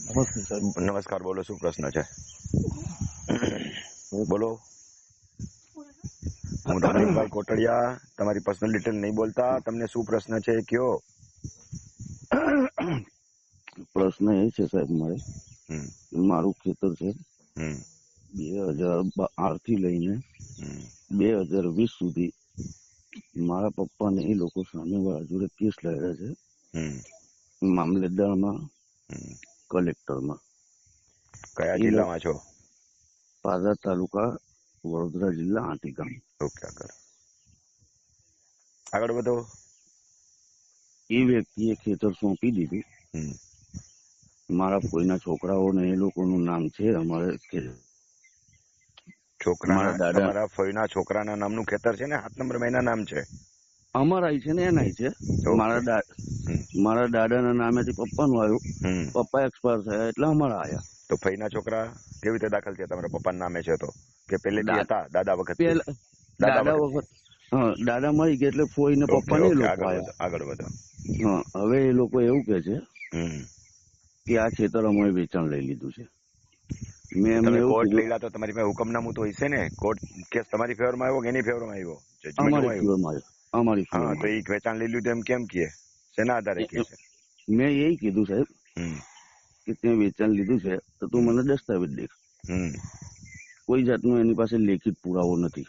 નમસ્તે સાહેબ. નમસ્કાર. બોલો, શું પ્રશ્ન છે? બોલો. હું રમણીકભાઈ કોટડિયા, તમારી પર્સનલ ડિટેલ નહીં બોલતા. તમને શું પ્રશ્ન છે એ કયો. પ્રશ્ન એ છે સાહેબ, મારું ખેતર છે 2008 થી લઈને 2020 સુધી મારા પપ્પા ને એ લોકો સામે વાળા જોડે કેસ લડ્યા છે, મામલતદારમાં, કલેક્ટરમાં. કયા જિલ્લામાં છો? પાદરા તાલુકા, વડોદરા જિલ્લા, આંટી ગામ. ઓકે, આગળ વધો. એ વ્યક્તિએ ખેતર સોંપી દીધું. મારા કોઈના છોકરાઓને એ લોકોનું નામ છે અમારે તમારા ફોઈના છોકરાના નામનું ખેતર છે ને? 7 નંબર મહિના નામ છે અમારા છે ને એના છે. મારા દાદાના નામેથી પપ્પાનું આવ્યું, પપ્પા એક્સપાયર થયા એટલે અમારા આયા. તો ફઈના છોકરા કેવી રીતે દાખલ થયા તમારા પપ્પાના નામે છે? તો કે પહેલેથી હતા દાદા વખત? દાદા મરી ગયા એટલે ફોઈ ને પપ્પા ને આગળ વધો. હવે એ લોકો એવું કે છે કે આ ખેતર અમે વેચાણ લઈ લીધું છે. મેં એમને કોર્ટ લઈ લા તો તમારી પાસે હુકમનામું તો હશે ને? કોર્ટ કેસ તમારી ફેવરમાં આવ્યો કે એની ફેવરમાં આવ્યો? અમારી હા, તો એ વેચાણ લઈ લીધું એમ કેમ કહે? શેના આધારે કહે છે? મેં એ કીધું સાહેબ કે તે વેચાણ લીધું છે તો તું મને દસ્તાવેજ દેખ. કોઈ જાતનું એની પાસે લેખિત પુરાવો નથી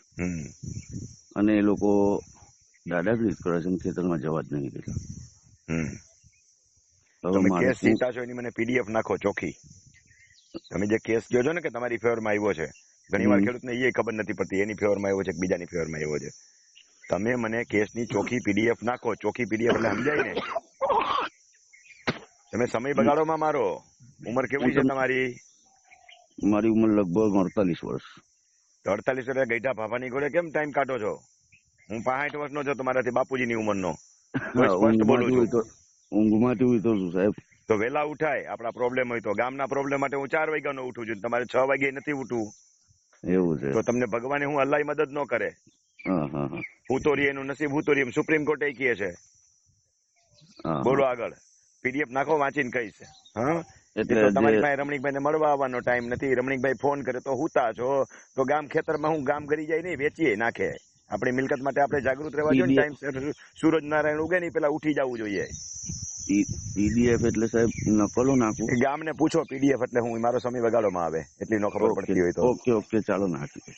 અને એ લોકો દાદાગીરી કરે છે, ખેતરમાં જવા જ નહીં દેતા. તમે કેસ જીતા છો એની મને પીડીએફ નાખો ચોખ્ખી. તમે જે કેસ કહો છો ને કે તમારી ફેવરમાં આવ્યો છે, ઘણી વાર ખેડૂતને એ ખબર નથી પડતી એની ફેવરમાં આવ્યો છે કે બીજાની ફેવરમાં આવ્યો છે. તમે મને કેસની ચોખ્ખી પીડીએફ નાખો. ચોખ્ખી પીડીએફ એટલે સમજાય ને? તમે સમય બગાડોમાં મારો. ઉંમર કેવી છે તમારી? મારી ઉંમર લગભગ 48 વર્ષ. 48 વર્ષ ગઈઢા ભાભાની ઘોડે કેમ ટાઈમ કાઢો છો? હું 65 વર્ષનો છું, તમારાથી બાપુજીની ઉંમરનો. સ્પષ્ટ બોલું છું. ઊંઘમાંથી ઉઠો છું સાહેબ. તો વહેલા ઉઠાય. આપણા પ્રોબ્લેમ હોય તો ગામના પ્રોબ્લેમ માટે હું 4 વાગ્યાનો ઉઠું છું, તમારે 6 વાગ્યે નથી ઉઠવું. એવું છે? તો તમને ભગવાને હું અલ્લાહ મદદ ન કરે. હું તો એનું નસીબ હું તો એમ સુપ્રીમ કોર્ટે કહે છે. બોલો આગળ. પીડીએફ નાખો, વાંચીને કહીશ. એટલે તમારી પાસે રમણીકભાઈ ને મળવા આવવાનો ટાઈમ નથી. રમણીકભાઈ ફોન કરે તો હુતા છો, તો ગામ ખેતરમાં હું ગામ ગરી જાય નહીં, વેચીએ નાખે. આપણી મિલકત માટે આપણે જાગૃત રહેવા જોઈએ. ટાઈમ સૂરજ નારાયણ ઉગે નહીં પેલા ઉઠી જવું જોઈએ. પીડીએફ એટલે સાહેબ નકલો નાખું? ગામને પૂછો પીડીએફ એટલે હું, મારો સમય વગાડવામાં આવે એટલી નો ખબર પડતી હોય તો. ઓકે ચાલો નાખી.